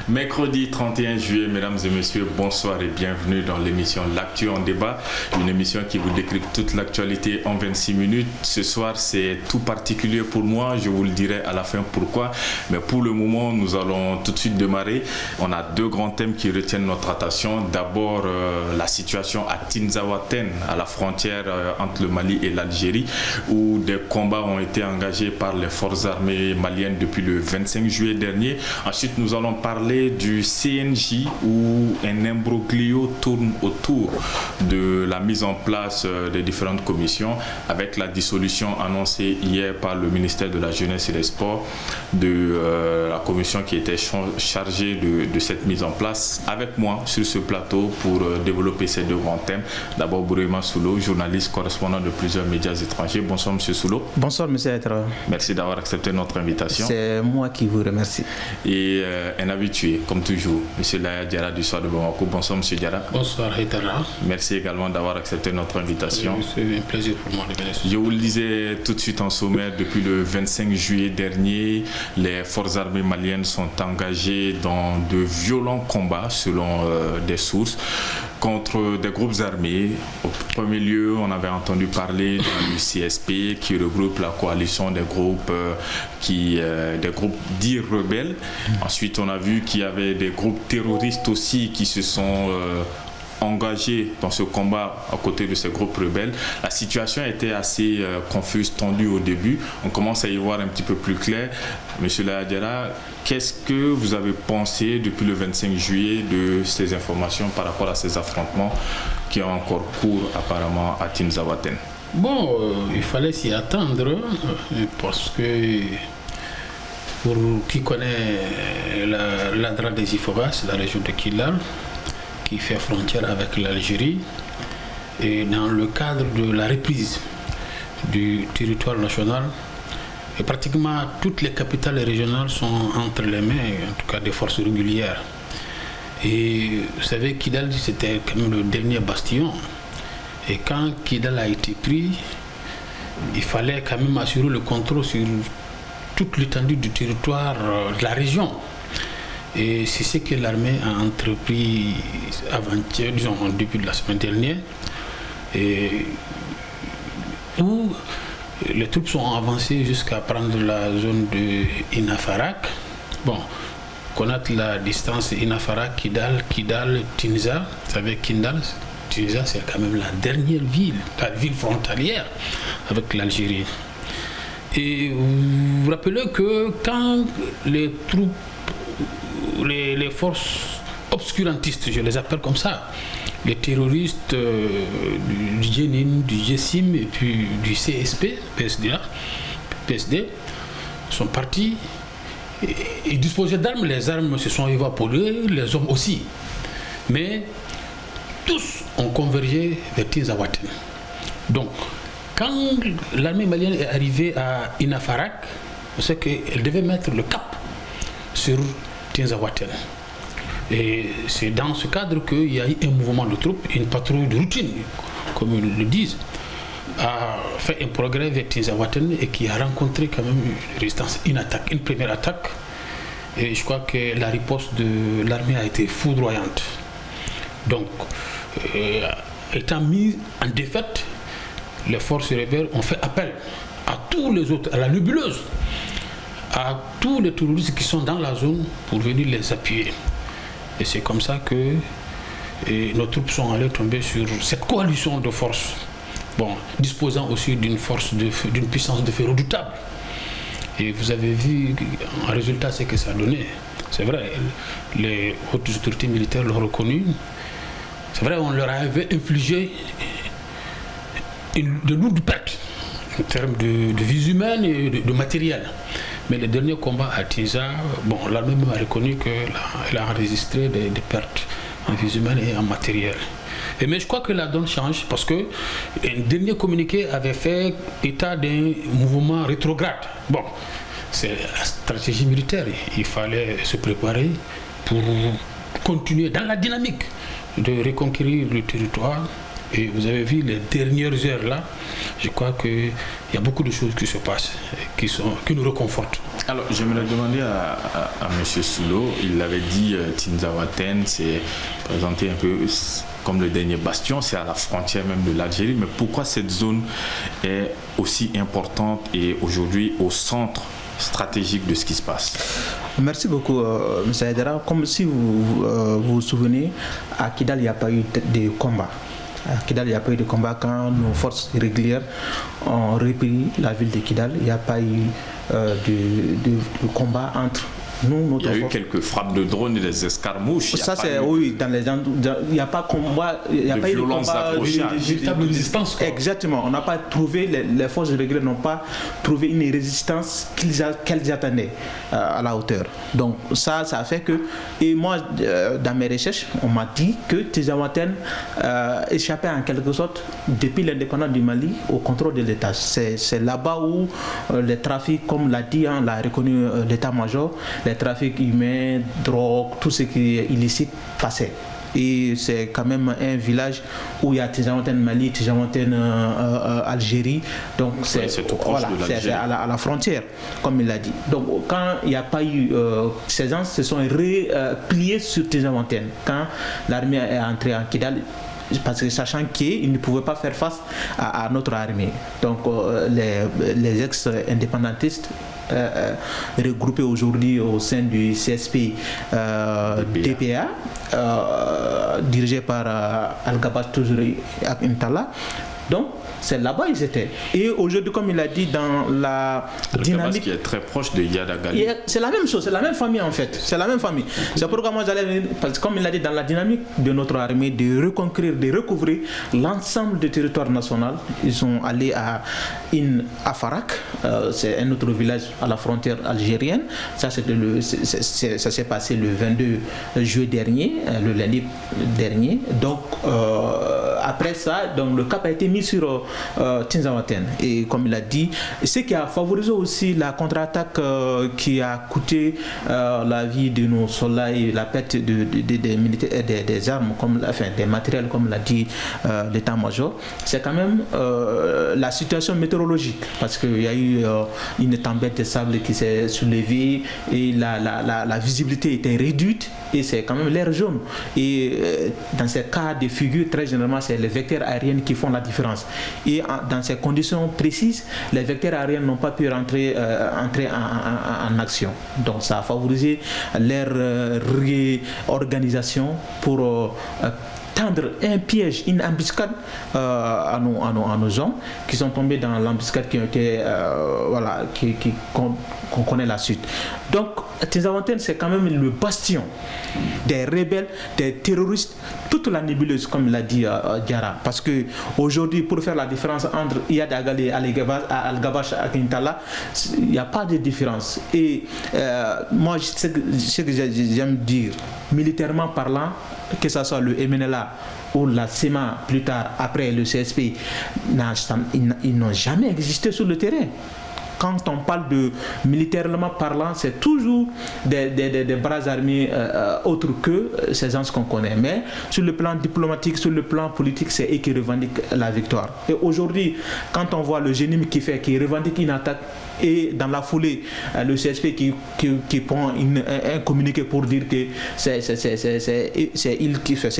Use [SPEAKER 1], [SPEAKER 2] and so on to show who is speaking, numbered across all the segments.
[SPEAKER 1] Mercredi 31 juillet, mesdames et messieurs, bonsoir et bienvenue dans l'émission L'Actu en débat, une émission qui vous décrypte toute l'actualité en 26 minutes. Ce soir, c'est tout particulier pour moi, je vous le dirai à la fin pourquoi, mais pour le moment, nous allons tout de suite démarrer. On a deux grands thèmes qui retiennent notre attention. D'abord, la situation à Tinzaouaten, à la frontière entre le Mali et l'Algérie, où des combats ont été engagés par les forces armées maliennes depuis le 25 juillet dernier. Ensuite, nous allons parler du CNJ où un imbroglio tourne autour de la mise en place des différentes commissions avec la dissolution annoncée hier par le ministère de la Jeunesse et des Sports de la commission qui était chargée de cette mise en place. Avec moi sur ce plateau pour développer ces deux grands thèmes, d'abord Bourema Soulo, journaliste correspondant de plusieurs médias étrangers. Bonsoir Monsieur Soulo.
[SPEAKER 2] Bonsoir Monsieur Etra.
[SPEAKER 1] Merci d'avoir accepté notre invitation.
[SPEAKER 2] C'est moi qui vous remercie.
[SPEAKER 1] Et un habitué, comme toujours, M. Laya Diarra du soir de Bamako. Bonsoir M. Diarra.
[SPEAKER 3] Bonsoir Haïtara.
[SPEAKER 1] Merci également d'avoir accepté notre invitation.
[SPEAKER 3] C'est un plaisir pour moi de venir.
[SPEAKER 1] Je vous le disais tout de suite en sommaire, depuis le 25 juillet dernier, les forces armées maliennes sont engagées dans de violents combats, selon des sources, contre des groupes armés. Au premier lieu, on avait entendu parler du CSP qui regroupe la coalition des groupes des groupes dits rebelles. Ensuite, on a vu qu'il y avait des groupes terroristes aussi qui se sont engagés dans ce combat à côté de ces groupes rebelles. La situation était assez confuse, tendue au début. On commence à y voir un petit peu plus clair. Monsieur Lahadiara, qu'est-ce que vous avez pensé depuis le 25 juillet de ces informations par rapport à ces affrontements qui ont encore cours apparemment à Tinzaouaten?
[SPEAKER 3] Bon, il fallait s'y attendre parce que pour qui connaît l'Adra des Iforas, la région de Kidal, qui fait frontière avec l'Algérie, et dans le cadre de la reprise du territoire national, et pratiquement toutes les capitales régionales sont entre les mains, en tout cas des forces régulières. Et vous savez, Kidal, c'était quand même le dernier bastion. Et quand Kidal a été pris, il fallait quand même assurer le contrôle sur toute l'étendue du territoire de la région. Et c'est ce que l'armée a entrepris avant-hier, disons en début de la semaine dernière, et où les troupes sont avancées jusqu'à prendre la zone de Inafarak. Bon, connaître la distance Inafarak, Kidal, Tinza. Vous savez, Tinza, c'est quand même la dernière ville, la ville frontalière avec l'Algérie. Et vous vous rappelez que quand les troupes, les forces obscurantistes, je les appelle comme ça, les terroristes du Jenin, du Jessim et puis du CSP, PSD, sont partis et disposaient d'armes. Les armes se sont évaporées, les hommes aussi. Mais tous ont convergé vers Tinzaouaten. Donc, quand l'armée malienne est arrivée à Inafarak, on sait qu'elle devait mettre le cap sur Tinzaouaten. Et c'est dans ce cadre qu'il y a eu un mouvement de troupes, une patrouille de routine, comme ils le disent, a fait un progrès vers Tinzaouaten et qui a rencontré quand même une résistance, une première attaque. Et je crois que la riposte de l'armée a été foudroyante. Donc, étant mis en défaite, les forces rebelles ont fait appel à tous les autres, à la nébuleuse, à tous les terroristes qui sont dans la zone pour venir les appuyer. Et c'est comme ça que nos troupes sont allées tomber sur cette coalition de forces, bon, disposant aussi d'une puissance de feu redoutable. Et vous avez vu en résultat ce que ça a donné. C'est vrai, les hautes autorités militaires l'ont reconnu. C'est vrai, on leur avait infligé de lourdes pertes en termes de vies humaines et de matériel. Mais les derniers combats à Tinza, bon, l'armée même a reconnu qu'elle a enregistré des pertes en vies humaines et en matériel. Mais je crois que la donne change parce qu'un dernier communiqué avait fait état d'un mouvement rétrograde. Bon, c'est la stratégie militaire. Il fallait se préparer pour continuer dans la dynamique de reconquérir le territoire. Et vous avez vu les dernières heures là, je crois qu'il y a beaucoup de choses qui se passent, qui nous réconfortent.
[SPEAKER 1] Alors, j'aimerais demander à M. Soulou, il l'avait dit, Tinzaouaten s'est présenté un peu comme le dernier bastion, c'est à la frontière même de l'Algérie, mais pourquoi cette zone est aussi importante et aujourd'hui au centre stratégique de ce qui se passe?
[SPEAKER 2] Merci beaucoup, M. Aydara. Comme si vous vous souvenez, à Kidal, il n'y a pas eu de combat. À Kidal, il n'y a pas eu de combat quand nos forces régulières ont repris la ville de Kidal. Il n'y a pas eu de combat entre nous,
[SPEAKER 1] il y a eu quelques frappes de drones et des escarmouches.
[SPEAKER 2] Ça, c'est oui, dans les il n'y a pas combat, il n'y a pas eu de combat
[SPEAKER 3] véritable résistance.
[SPEAKER 2] Exactement, on n'a pas trouvé, les forces régulières n'ont pas trouvé une résistance qu'elles attendaient à la hauteur. Donc ça a fait que, et moi, dans mes recherches, on m'a dit que Tinzaouaten échappait en quelque sorte depuis l'indépendance du Mali au contrôle de l'État. C'est là-bas où les trafics, comme l'a dit, l'a reconnu l'état-major, les trafics humains, drogue, tout ce qui est illicite passait. Et c'est quand même un village où il y a Tinzaouaten Mali, Tinzaouaten Algérie. Donc c'est voilà, à la frontière, comme il l'a dit. Donc quand il n'y a pas eu ces gens se sont repliés sur Tinzaouaten quand l'armée est entrée en Kidal, parce que sachant qu'ils ne pouvaient pas faire face à notre armée. Donc les ex-indépendantistes regroupés aujourd'hui au sein du CSP DPA, dirigé par Al-Gabash Touzouri Intala. Donc c'est là-bas ils étaient. Et aujourd'hui, comme il a dit, dans la dynamique
[SPEAKER 1] qui est très proche de Yadagali.
[SPEAKER 2] C'est la même chose, c'est la même famille en fait. C'est la même famille. C'est pourquoi moi j'allais, parce que comme il a dit, dans la dynamique de notre armée, de reconquérir, de recouvrir l'ensemble du territoire national. Ils sont allés à Farak, c'est un autre village à la frontière algérienne. Ça s'est passé le 22 juillet dernier, le lundi dernier. Donc après ça, donc, le cap a été mis sur Tinzaouaten. Et comme il a dit, ce qui a favorisé aussi la contre-attaque qui a coûté la vie de nos soldats et la perte des militaires, des armes, des matériels, comme l'a dit l'état-major, c'est quand même la situation météorologique. Parce qu'il y a eu une tempête de sable qui s'est soulevée et la visibilité était réduite et c'est quand même l'air jaune. Et dans ces cas de figure, très généralement, c'est les vecteurs aériens qui font la différence. Et dans ces conditions précises, les vecteurs aériens n'ont pas pu entrer en action. Donc ça a favorisé leur réorganisation pour tendre un piège, une embuscade à nos hommes qui sont tombés dans l'embuscade qui ont été qu'on connaît la suite. Donc Tinzaouaten, c'est quand même le bastion des rebelles, des terroristes, toute la nébuleuse, comme l'a dit Diarra. Parce que aujourd'hui, pour faire la différence entre Yadagali et Al-Gabash Akintala, il n'y a pas de différence. Et moi, ce que j'aime dire, militairement parlant, que ce soit le MNLA ou la SEMA plus tard, après le CSP, ils n'ont jamais existé sur le terrain. Quand on parle de militairement parlant, c'est toujours des bras armés autres que ces gens qu'on connaît. Mais sur le plan diplomatique, sur le plan politique, c'est eux qui revendiquent la victoire. Et aujourd'hui, quand on voit le GENIM qui revendique une attaque, et dans la foulée, le CSP qui prend un communiqué pour dire que c'est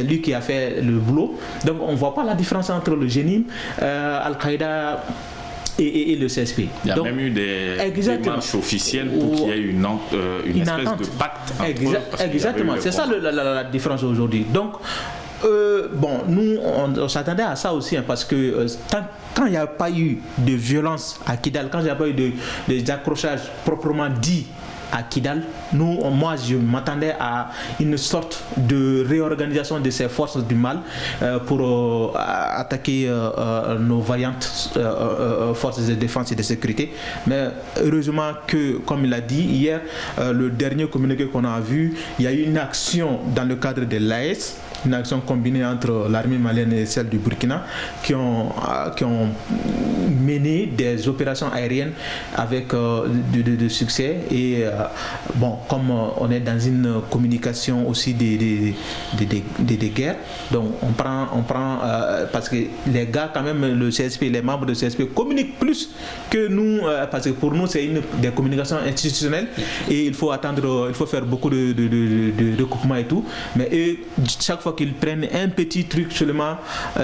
[SPEAKER 2] lui qui a fait le boulot. Donc on ne voit pas la différence entre le GENIM, Al-Qaïda et le CSP.
[SPEAKER 1] Il y a donc, même eu des démarches officielles pour qu'il y ait une espèce de pacte entre
[SPEAKER 2] exactement, c'est ça la différence aujourd'hui. Donc nous on s'attendait à ça aussi, parce que quand il n'y a pas eu de violence à Kidal, quand il n'y a pas eu d'accrochage proprement dit à Kidal, moi je m'attendais à une sorte de réorganisation de ces forces du mal pour attaquer nos vaillantes forces de défense et de sécurité. Mais heureusement que, comme il a dit hier, le dernier communiqué qu'on a vu, il y a eu une action dans le cadre de l'AES une action combinée entre l'armée malienne et celle du Burkina, qui ont mené des opérations aériennes avec de succès. Et bon, comme on est dans une communication aussi des guerres, donc on prend parce que les gars, quand même, le CSP, les membres de CSP communiquent plus que nous, parce que pour nous c'est des communications institutionnelles et il faut faire beaucoup de recoupements et tout, mais eux, chaque fois qu'ils prennent un petit truc seulement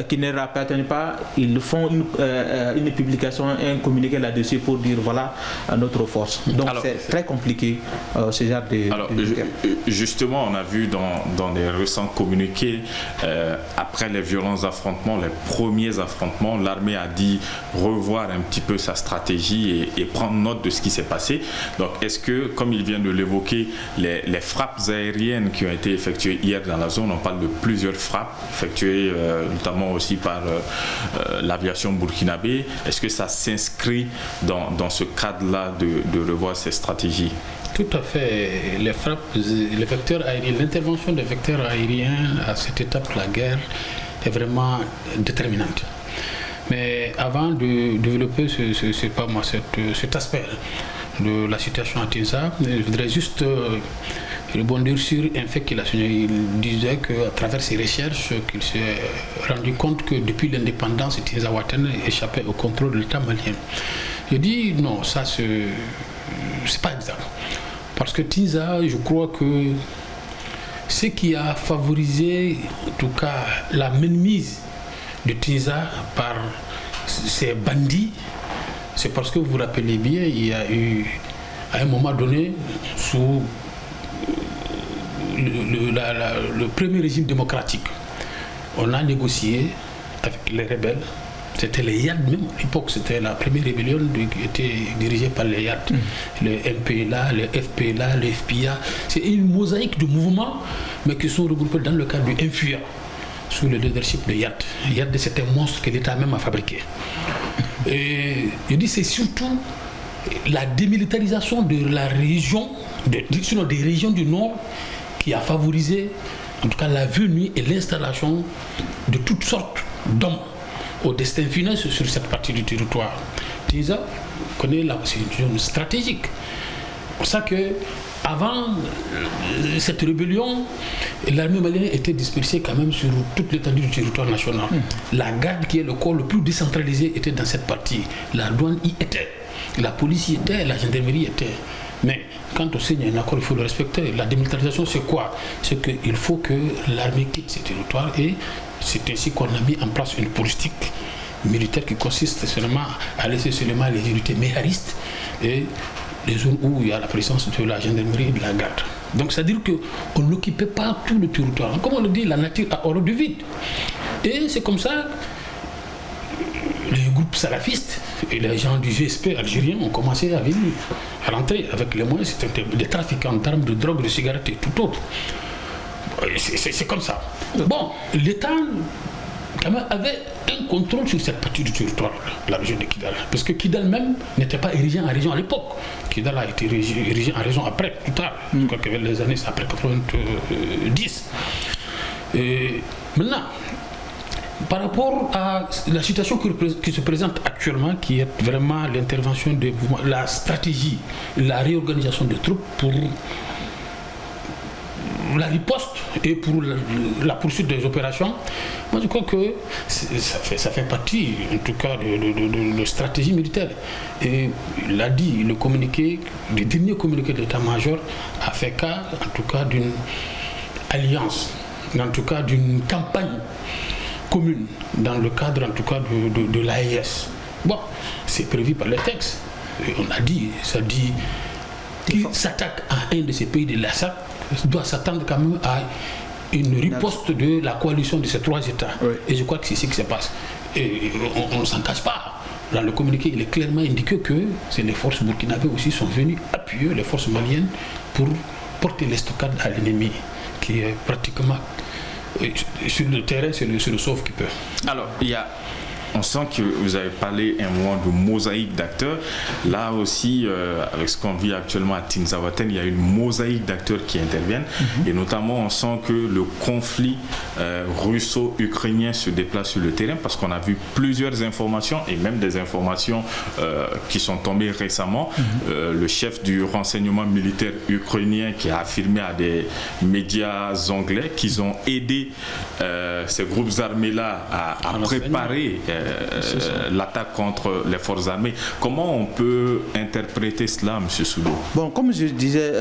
[SPEAKER 2] qui ne leur appartient pas, ils font une publication, un communiqué là-dessus pour dire voilà notre force. Donc alors, c'est très compliqué ce genre de...
[SPEAKER 1] Alors justement, on a vu dans les récents communiqués, après les violents affrontements, les premiers affrontements, l'armée a dit revoir un petit peu sa stratégie et prendre note de ce qui s'est passé. Donc est-ce que, comme il vient de l'évoquer, les frappes aériennes qui ont été effectuées hier dans la zone, on parle de plusieurs frappes effectuées notamment aussi par l'aviation burkinabé, est-ce que ça s'inscrit dans ce cadre-là de revoir ces stratégies?
[SPEAKER 3] Tout à fait. Les frappes, les vecteurs aériens, l'intervention des vecteurs aériens à cette étape de la guerre est vraiment déterminante. Mais avant de développer cet aspect de la situation à Tinza, je voudrais juste rebondir sur un fait qu'il a signé. Il disait qu'à travers ses recherches, qu'il s'est rendu compte que depuis l'indépendance, Tinza Ouattara échappait au contrôle de l'État malien. Je dis non, ça c'est pas exact. Parce que Tinza, je crois que ce qui a favorisé, en tout cas, la mainmise de Tinza par ces bandits, c'est parce que vous vous rappelez bien, il y a eu, à un moment donné, sous le premier régime démocratique, on a négocié avec les rebelles. C'était les YAD même, à l'époque, c'était la première rébellion qui était dirigée par les YAD. Les MPLA, les FPLA, les FPA. C'est une mosaïque de mouvements, mais qui sont regroupés dans le cadre du MFUA, sous le leadership de YAD. YAD, c'est un monstre que l'État même a fabriqué. Et je dis, c'est surtout la démilitarisation de la région, des régions du Nord, qui a favorisé, en tout cas, la venue et l'installation de toutes sortes d'hommes au destin funeste sur cette partie du territoire. Tinza connaît c'est une zone stratégique. C'est pour ça que avant cette rébellion, l'armée malienne était dispersée quand même sur toute l'étendue du territoire national. La garde, qui est le corps le plus décentralisé, était dans cette partie. La douane y était, la police y était, la gendarmerie y était. Mais quand on signe un accord, il faut le respecter. La démilitarisation, c'est quoi? C'est qu'il faut que l'armée quitte ces territoires, et c'est ainsi qu'on a mis en place une politique militaire qui consiste seulement à laisser seulement les unités méharistes et les zones où il y a la présence de la gendarmerie et de la garde. Donc c'est-à-dire qu'on n'occupait pas tout le territoire. Comme on le dit, la nature a horreur du vide. Et c'est comme ça les groupes salafistes et les gens du GSP algérien ont commencé à venir, à rentrer avec les moyens. C'était des trafiquants d'armes, de drogue, de cigarettes et tout autre. C'est comme ça. Bon, l'État quand même avait un contrôle sur cette partie du territoire, la région de Kidal. Parce que Kidal même n'était pas érigé en région à l'époque. Kidal a été érigé en région après, plus tard. Je crois que les années après 90. Et maintenant, par rapport à la situation qui se présente actuellement, qui est vraiment l'intervention des mouvements, la stratégie, la réorganisation des troupes pour la riposte et pour la poursuite des opérations, moi je crois que ça fait partie, en tout cas, de stratégie militaire. Et il a dit, le dernier communiqué de l'état-major a fait cas, en tout cas, d'une alliance, en tout cas d'une campagne commune, dans le cadre, en tout cas, de l'AES. Bon, c'est prévu par les textes. Et on a dit, ça dit, qui s'attaque à un de ces pays de l'ASAC doit s'attendre quand même à une riposte de la coalition de ces trois États. Oui. Et je crois que c'est ce qui se passe. Et on ne s'en cache pas. Dans le communiqué, il est clairement indiqué que les forces burkinabées aussi sont venues appuyer les forces maliennes pour porter l'estocade à l'ennemi, qui est pratiquement sur le terrain, c'est le sauve qui peut.
[SPEAKER 1] Alors, il y a on sent que vous avez parlé un moment de mosaïque d'acteurs. Là aussi, avec ce qu'on vit actuellement à Tinzaouaten, il y a une mosaïque d'acteurs qui interviennent. Et notamment, on sent que le conflit russo-ukrainien se déplace sur le terrain parce qu'on a vu plusieurs informations et même des informations qui sont tombées récemment. Le chef du renseignement militaire ukrainien qui a affirmé à des médias anglais qu'ils ont aidé ces groupes armés-là à préparer l'attaque contre les forces armées. Comment on peut interpréter cela, M. Soudou?
[SPEAKER 2] Bon, comme je disais,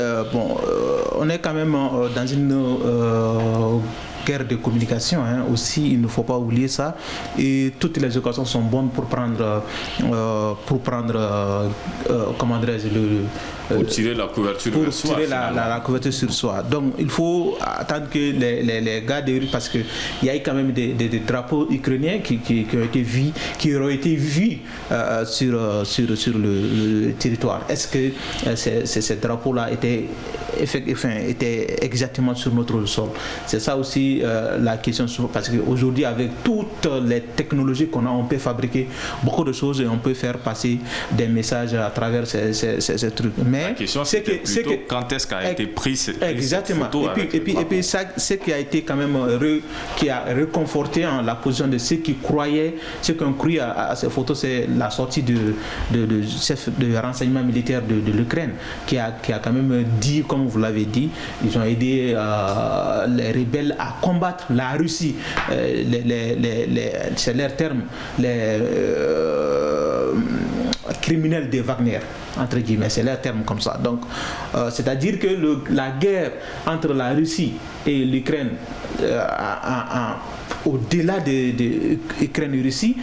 [SPEAKER 2] on est quand même dans une guerre de communication, aussi, il ne faut pas oublier ça, et toutes les occasions sont bonnes pour prendre comment dirais-je,
[SPEAKER 1] pour tirer la couverture
[SPEAKER 2] pour tirer la couverture sur soi. Donc il faut attendre que les gars des rues, parce qu'il y a eu quand même des drapeaux ukrainiens qui auraient été vus sur le territoire. Est-ce que ces drapeaux-là étaient exactement sur notre sol? C'est ça aussi la question, parce qu'aujourd'hui, avec toutes les technologies qu'on a, on peut fabriquer beaucoup de choses et on peut faire passer des messages à travers ces trucs. Mais
[SPEAKER 1] la question, c'est plutôt quand est-ce qu'a été prise cette photo.
[SPEAKER 2] Et puis ça, ce qui a été quand même qui a réconforté la position de ceux qui croyaient, ceux qui ont cru à ces photos, c'est la sortie du chef de renseignement militaire de l'Ukraine qui a quand même dit, comme vous l'avez dit, ils ont aidé les rebelles à combattre la Russie. C'est leur terme, les criminels de Wagner, entre guillemets, c'est leur terme comme ça. Donc, c'est-à-dire que la guerre entre la Russie et l'Ukraine, au-delà de l'Ukraine et Russie,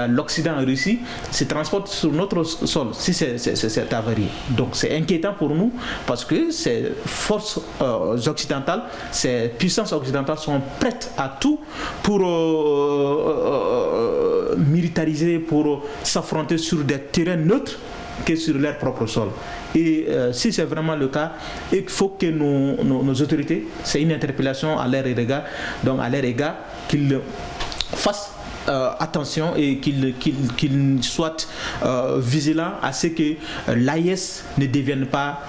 [SPEAKER 2] l'Occident et Russie se transporte sur notre sol, si c'est cette avarie. Donc c'est inquiétant pour nous parce que ces forces occidentales, ces puissances occidentales sont prêtes à tout pour militariser, pour s'affronter sur des terrains neutres que sur leur propre sol. Et si c'est vraiment le cas, il faut que nos autorités, c'est une interpellation à leur égard, donc à leur égard, qu'ils fassent attention et qu'ils soient vigilants à ce que l'AES ne devienne pas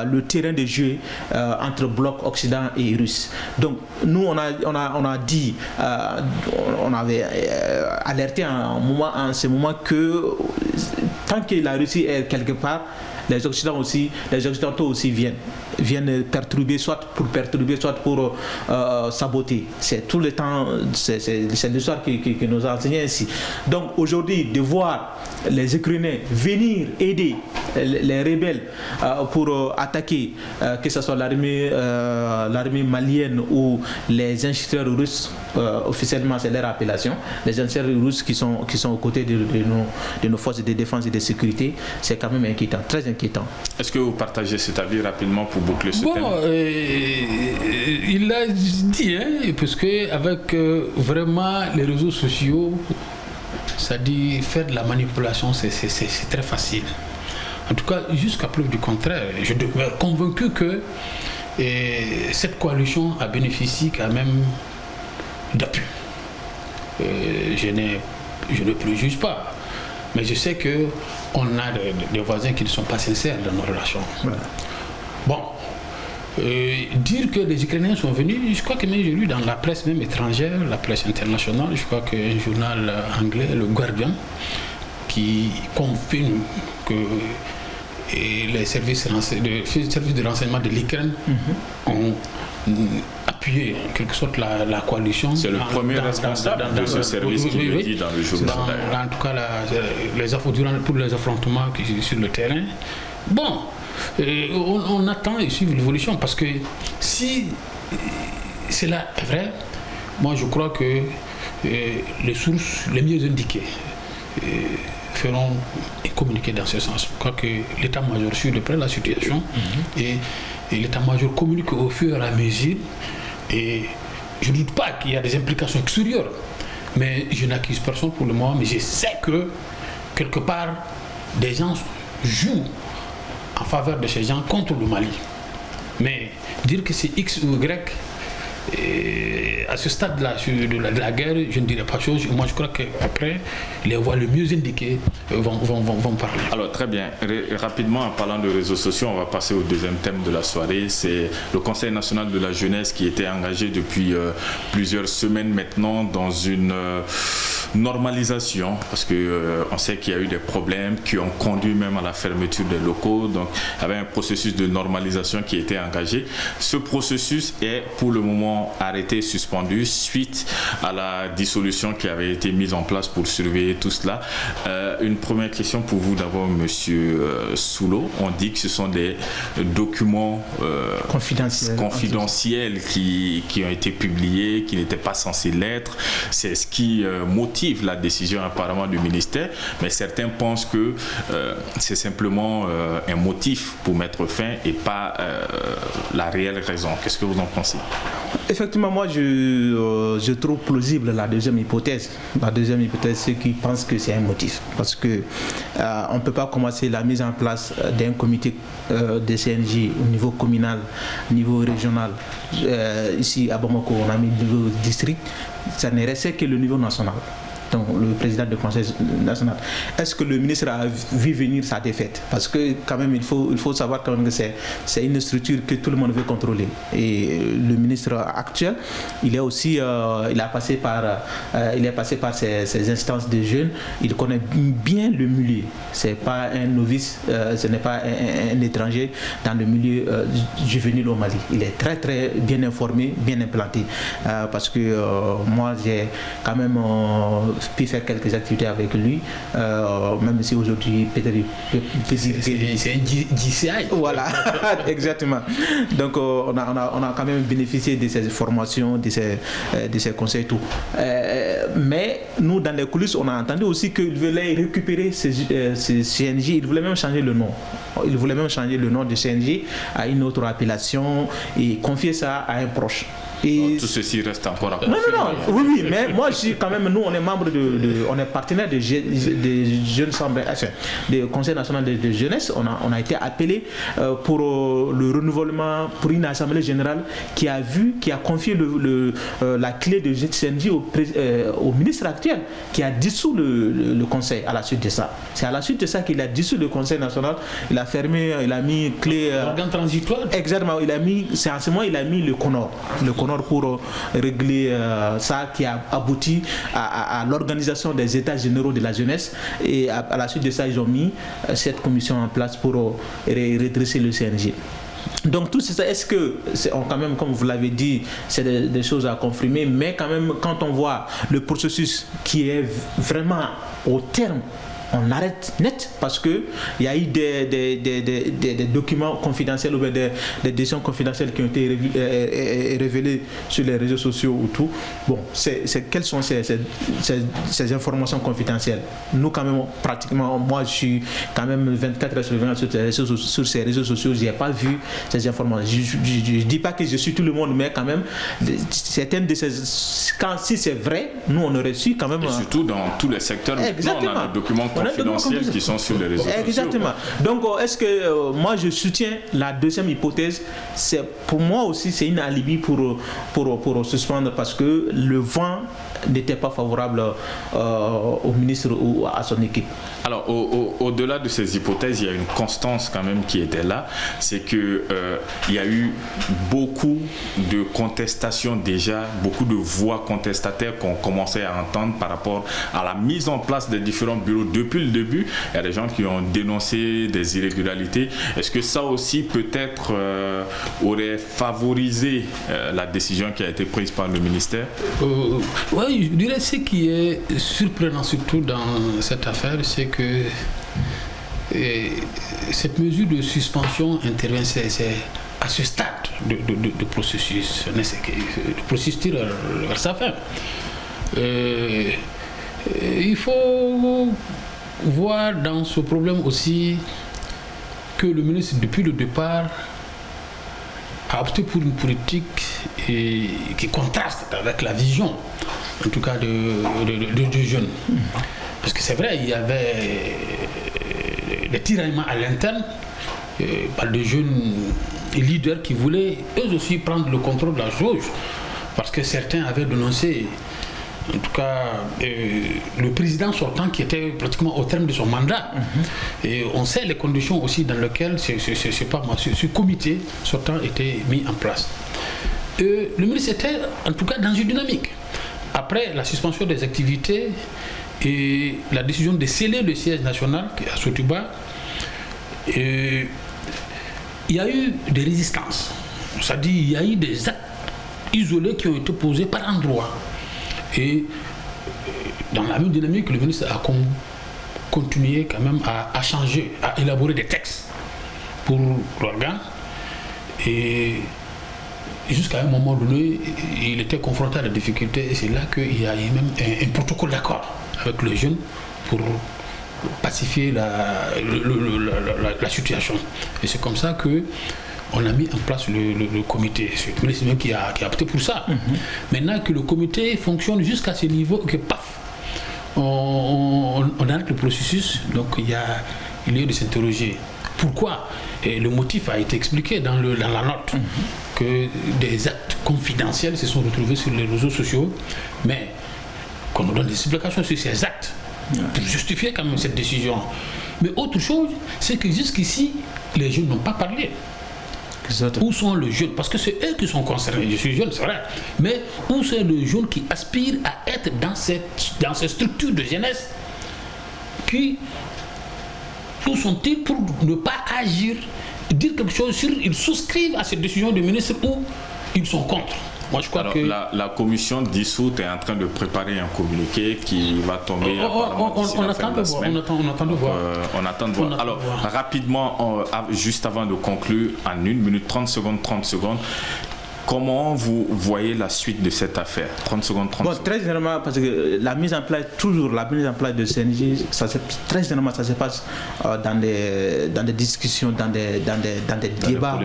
[SPEAKER 2] le terrain de jeu entre bloc Occident et Russe. Donc nous on a dit, on avait alerté en ce moment que tant que la Russie est quelque part, les Occidentaux aussi viennent perturber, soit pour saboter. C'est tout le temps, c'est l'histoire qui nous a enseigné ainsi. Donc aujourd'hui, de voir les Ukrainiens venir aider les rebelles pour attaquer, que ce soit l'armée malienne ou les ingénieurs russes, officiellement c'est leur appellation, les ingénieurs russes qui sont aux côtés de nos forces de défense et de sécurité, c'est quand même inquiétant, très inquiétant.
[SPEAKER 1] Est-ce que vous partagez cet avis rapidement pour boucler ce thème?
[SPEAKER 3] Il l'a dit, parce que avec vraiment les réseaux sociaux, ça dit faire de la manipulation, c'est très facile. En tout cas, jusqu'à preuve du contraire, je demeure convaincu que cette coalition a bénéficié quand même d'appui. Je ne préjuge pas, mais je sais qu'on a des voisins qui ne sont pas sincères dans nos relations. Ouais. Bon, dire que les Ukrainiens sont venus, je crois que même j'ai lu dans la presse même étrangère, la presse internationale, je crois qu'un journal anglais, le Guardian, qui confirme que les services de renseignement de l'Ukraine ont appuyé en quelque sorte la coalition.
[SPEAKER 1] C'est le premier responsable de ce service qui le dit dans le journal.
[SPEAKER 3] En tout cas, pour les affrontements sur le terrain. Bon, on attend et suivre l'évolution parce que si cela est vrai, moi je crois que les sources les mieux indiquées feront et communiquer dans ce sens. Je crois que l'état-major suit de près la situation et l'état-major communique au fur et à mesure. Et je ne doute pas qu'il y a des implications extérieures, mais je n'accuse personne pour le moment. Mais je sais que quelque part, des gens jouent en faveur de ces gens contre le Mali. Mais dire que c'est X ou Y, à ce stade-là de la guerre, je ne dirais pas chose. Moi, je crois qu'après, les voix les mieux indiquées vont parler.
[SPEAKER 1] Alors, très bien. Rapidement, en parlant de réseaux sociaux, on va passer au deuxième thème de la soirée. C'est le Conseil national de la jeunesse qui était engagé depuis plusieurs semaines maintenant dans une normalisation, parce que on sait qu'il y a eu des problèmes qui ont conduit même à la fermeture des locaux. Donc, il y avait un processus de normalisation qui était engagé. Ce processus est pour le moment arrêté, suspendu, suite à la dissolution qui avait été mise en place pour surveiller tout cela. Une première question pour vous d'abord, Monsieur Soulo. On dit que ce sont des documents confidentiels qui ont été publiés, qui n'étaient pas censés l'être. C'est ce qui motive la décision apparemment du ministère, mais certains pensent que c'est simplement un motif pour mettre fin et pas la réelle raison. Qu'est-ce que vous en pensez?
[SPEAKER 2] Effectivement, moi je trouve plausible la deuxième hypothèse. La deuxième hypothèse, c'est qu'ils pensent que c'est un motif. Parce que on ne peut pas commencer la mise en place d'un comité de CNJ au niveau communal, au niveau régional. Ici à Bamako, on a mis le niveau district. Ça n'est resté que le niveau national. Donc, le président du Conseil national. Est-ce que le ministre a vu venir sa défaite? Parce que quand même, il faut savoir quand même que c'est une structure que tout le monde veut contrôler. Et le ministre actuel, il est aussi, il est passé par ces instances de jeunes. Il connaît bien le milieu. C'est pas un novice, ce n'est pas un étranger dans le milieu juvénile au Mali. Il est très très bien informé, bien implanté. Parce que moi, j'ai quand même pu faire quelques activités avec lui, même si aujourd'hui peut-être
[SPEAKER 3] c'est un GCI.
[SPEAKER 2] Voilà, exactement. Donc on a quand même bénéficié de ces formations, de ces conseils et tout. Mais nous, dans les coulisses, on a entendu aussi qu'il voulait récupérer ces CNJ. Il voulait même changer le nom. Il voulait même changer le nom de CNJ à une autre appellation et confier ça à un proche.
[SPEAKER 1] Et tout ceci reste encore à confirmer.
[SPEAKER 2] Non, oui, mais moi je suis quand même, nous on est membre on est partenaire des jeunes chambres, enfin, du Conseil national de jeunesse. On a été appelé pour le renouvellement, pour une assemblée générale qui a confié la clé de CNJ au ministre actuel, qui a dissous le conseil à la suite de ça. C'est à la suite de ça qu'il a dissous le Conseil national. Il a fermé, il a mis clé.
[SPEAKER 3] Organe transitoire.
[SPEAKER 2] Exactement, il a mis le CONOR pour régler ça, qui a abouti à l'organisation des états généraux de la jeunesse, et à la suite de ça ils ont mis cette commission en place pour redresser le CNJ. Donc tout ça, est-ce que quand même, comme vous l'avez dit, c'est des choses à confirmer, mais quand même quand on voit le processus qui est vraiment au terme, on arrête net, parce qu'il y a eu des documents confidentiels ou des décisions confidentielles qui ont été révélées sur les réseaux sociaux ou tout. Bon, quelles sont ces informations confidentielles? Nous, quand même, pratiquement, moi, je suis quand même 24 heures sur 24 sur ces réseaux sociaux, je n'ai pas vu ces informations. Je ne dis pas que je suis tout le monde, mais quand même, certaines de ces... si c'est vrai, nous, on aurait su quand même...
[SPEAKER 1] Et surtout dans tous les secteurs,
[SPEAKER 2] exactement.
[SPEAKER 1] On a des documents confidentiels qui sont sur les réseaux sociaux.
[SPEAKER 2] Exactement. Donc, est-ce que moi je soutiens la deuxième hypothèse? Pour moi aussi, c'est une alibi pour suspendre, parce que le vent n'était pas favorable au ministre ou à son équipe.
[SPEAKER 1] Alors, au-delà de ces hypothèses, il y a une constance quand même qui était là, c'est que il y a eu beaucoup de contestations déjà, beaucoup de voix contestataires qu'on commençait à entendre par rapport à la mise en place des différents bureaux depuis le début. Il y a des gens qui ont dénoncé des irrégularités. Est-ce que ça aussi peut-être aurait favorisé la décision qui a été prise par le ministère?
[SPEAKER 3] Oui, je dirais ce qui est surprenant surtout dans cette affaire, c'est que cette mesure de suspension intervient à ce stade de processus. Le processus tire vers sa fin. Il faut voir dans ce problème aussi que le ministre, depuis le départ, a opté pour une politique qui contraste avec la vision, en tout cas, de jeunes. Parce que c'est vrai, il y avait des tiraillements à l'interne par de jeunes leaders qui voulaient eux aussi prendre le contrôle de la chose. parce que certains avaient dénoncé, en tout cas, le président sortant qui était pratiquement au terme de son mandat. Et on sait les conditions aussi dans lesquelles ce comité sortant était mis en place. Le ministre était en tout cas dans une dynamique. Après la suspension des activités et la décision de sceller le siège national à Sotuba, il y a eu des résistances. C'est-à-dire il y a eu des actes isolés qui ont été posés par endroits. Et dans la même dynamique, le ministre a continué quand même à changer, à élaborer des textes pour l'organe. Et jusqu'à un moment donné, il était confronté à des difficultés. Et c'est là qu'il y a eu même un protocole d'accord avec les jeunes pour pacifier la situation. Et c'est comme ça qu'on a mis en place le comité. C'est le ministre même qui a opté pour ça. Maintenant que le comité fonctionne jusqu'à ce niveau, que paf, on arrête le processus. Donc il y a lieu de s'interroger. Pourquoi? Et le motif a été expliqué dans la note, que des actes confidentiels se sont retrouvés sur les réseaux sociaux, mais qu'on nous donne des explications sur ces actes pour justifier quand même cette décision. Mais autre chose, c'est que jusqu'ici, les jeunes n'ont pas parlé. Où sont les jeunes? Parce que c'est eux qui sont concernés. Je suis jeune, c'est vrai. Mais où sont les jeunes qui aspirent à être dans cette structure de jeunesse? Puis, où sont-ils pour ne pas agir, dire quelque chose sur, ils souscrivent à cette décision du ministre ou ils sont contre? Moi, je crois
[SPEAKER 1] alors,
[SPEAKER 3] que
[SPEAKER 1] la commission dissoute est en train de préparer un communiqué qui va tomber.
[SPEAKER 3] On attend de voir.
[SPEAKER 1] Alors, rapidement, juste avant de conclure, en 1 minute 30 secondes, comment vous voyez la suite de cette affaire? 30 secondes.
[SPEAKER 2] Très généralement, parce que la mise en place de CNJ, très généralement, ça se passe dans des discussions, dans des débats,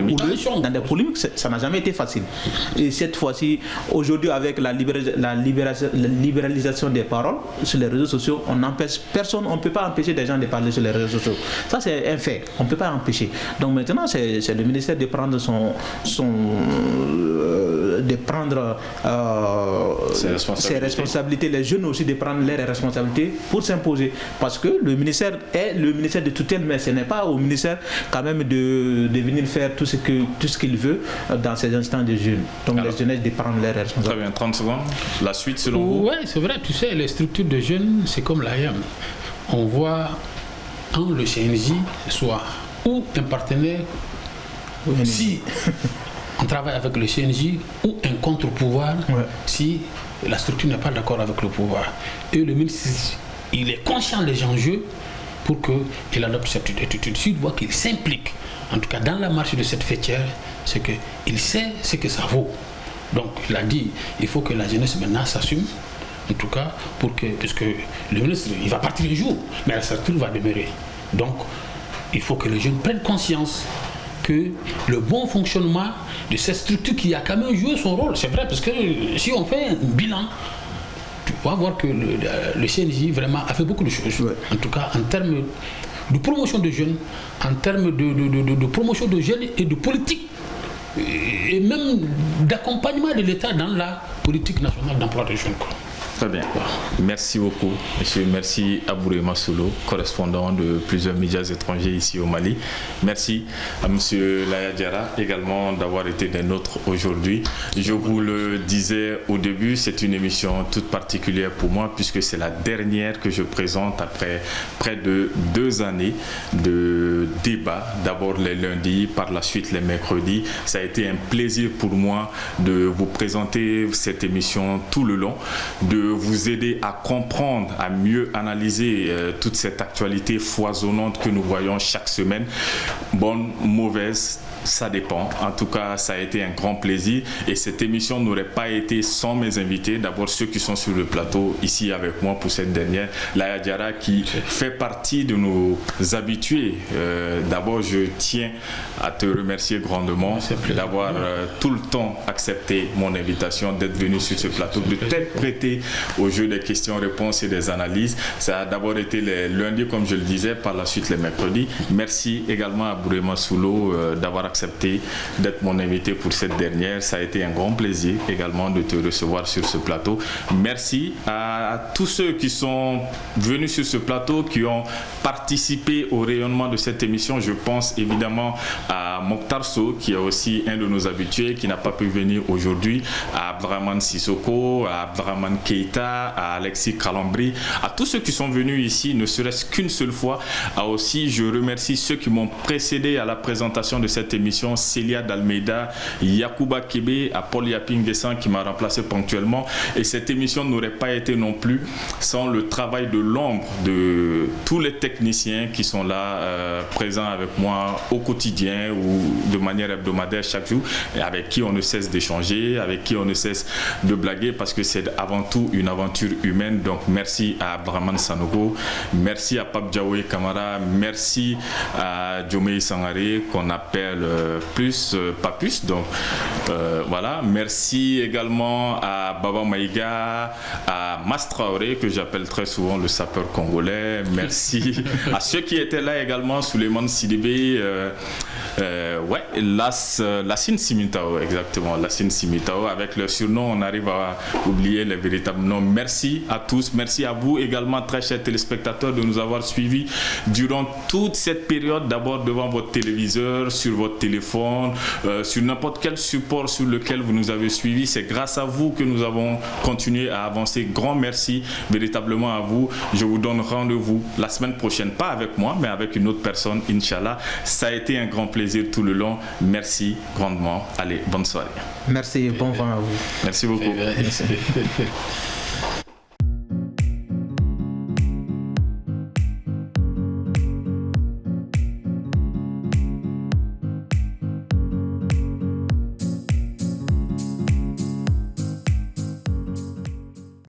[SPEAKER 2] dans des polémiques. Ça n'a jamais été facile. Et cette fois-ci, aujourd'hui, avec la libéralisation des paroles sur les réseaux sociaux, on ne peut pas empêcher des gens de parler sur les réseaux sociaux. Ça, c'est un fait. On ne peut pas empêcher. Donc maintenant, c'est le ministère de prendre de prendre ses responsabilités, les jeunes aussi de prendre leurs responsabilités pour s'imposer. Parce que le ministère est le ministère de tutelle, mais ce n'est pas au ministère quand même de venir faire tout ce qu'il veut dans ces instants de jeunes. Donc alors, les jeunes de prendre leurs responsabilités.
[SPEAKER 1] Très bien, 30 secondes. La suite selon vous?
[SPEAKER 3] Oui, c'est vrai, tu sais, les structures de jeunes, c'est comme l'AIAM. On voit le CNJ soit ou un partenaire, si on travaille avec le CNJ, ou un contre-pouvoir, si la structure n'est pas d'accord avec le pouvoir. Et le ministre, il est conscient des enjeux pour qu'il adopte cette attitude. S'il voit qu'il s'implique, en tout cas dans la marche de cette fêtière, c'est qu'il sait ce que ça vaut. Donc il a dit, il faut que la jeunesse maintenant s'assume, en tout cas, puisque le ministre, il va partir un jour, mais la structure va demeurer. Donc il faut que les jeunes prennent conscience que le bon fonctionnement de cette structure qui a quand même joué son rôle, c'est vrai, parce que si on fait un bilan, tu vas voir que le CNJ vraiment a fait beaucoup de choses, en tout cas en termes de promotion de jeunes, en termes de promotion de jeunes et de politique, et même d'accompagnement de l'État dans la politique nationale d'emploi des jeunes.
[SPEAKER 1] Très bien. Merci beaucoup, monsieur. Merci à Bourema Soulo, correspondant de plusieurs médias étrangers ici au Mali. Merci à monsieur Laya Diarra également d'avoir été des nôtres aujourd'hui. Je vous le disais au début, c'est une émission toute particulière pour moi puisque c'est la dernière que je présente après près de 2 années de débat. D'abord les lundis, par la suite les mercredis. Ça a été un plaisir pour moi de vous présenter cette émission tout le long, de vous aider à comprendre, à mieux analyser toute cette actualité foisonnante que nous voyons chaque semaine. Bonne, mauvaise, ça dépend. En tout cas, ça a été un grand plaisir et cette émission n'aurait pas été sans mes invités. D'abord, ceux qui sont sur le plateau ici avec moi pour cette dernière. Laya Diarra qui fait partie de nos habitués. D'abord, je tiens à te remercier grandement d'avoir tout le temps accepté mon invitation, d'être venu sur ce plateau, de t'être prêté au jeu des questions-réponses et des analyses. Ça a d'abord été les lundis, comme je le disais, par la suite les mercredis. Merci également à Bourema Soulo d'avoir accepté d'être mon invité pour cette dernière. Ça a été un grand plaisir également de te recevoir sur ce plateau. Merci à tous ceux qui sont venus sur ce plateau, qui ont participé au rayonnement de cette émission. Je pense évidemment à Mokhtar Sow, qui est aussi un de nos habitués, qui n'a pas pu venir aujourd'hui, à Abdrahmane Sissoko, à Abdrahmane Keïta, à Alexis Kalambri, à tous ceux qui sont venus ici, ne serait-ce qu'une seule fois. Aussi, je remercie ceux qui m'ont précédé à la présentation de cette émission, Célia Dalmeida, Yacouba Kébé, à Paul Yaping-Dessan qui m'a remplacé ponctuellement. Et cette émission n'aurait pas été non plus sans le travail de l'ombre de tous les techniciens qui sont là, présents avec moi au quotidien ou de manière hebdomadaire chaque jour, et avec qui on ne cesse d'échanger, avec qui on ne cesse de blaguer, parce que c'est avant tout une aventure humaine. Donc merci à Abdrahmane Sanogo, merci à Pape Diaoué Kamara, merci à Djomé Sangaré qu'on appelle Papus. Donc voilà, merci également à Baba Maïga, à Mastraoré que j'appelle très souvent le sapeur congolais. Merci à ceux qui étaient là également, Souleymane Sidibé, Lassine Simitao, exactement, Lassine Simitao. Avec le surnom, on arrive à oublier les véritables noms. Merci à tous, merci à vous également, très chers téléspectateurs, de nous avoir suivis durant toute cette période, d'abord devant votre téléviseur, sur votre téléphone, sur n'importe quel support sur lequel vous nous avez suivis. C'est grâce à vous que nous avons continué à avancer. Grand merci véritablement à vous. Je vous donne rendez-vous la semaine prochaine, pas avec moi, mais avec une autre personne, Inch'Allah. Ça a été un grand plaisir tout le long. Merci grandement. Allez, bonne soirée.
[SPEAKER 2] Merci et bon vent à vous.
[SPEAKER 1] Merci beaucoup.
[SPEAKER 3] Merci.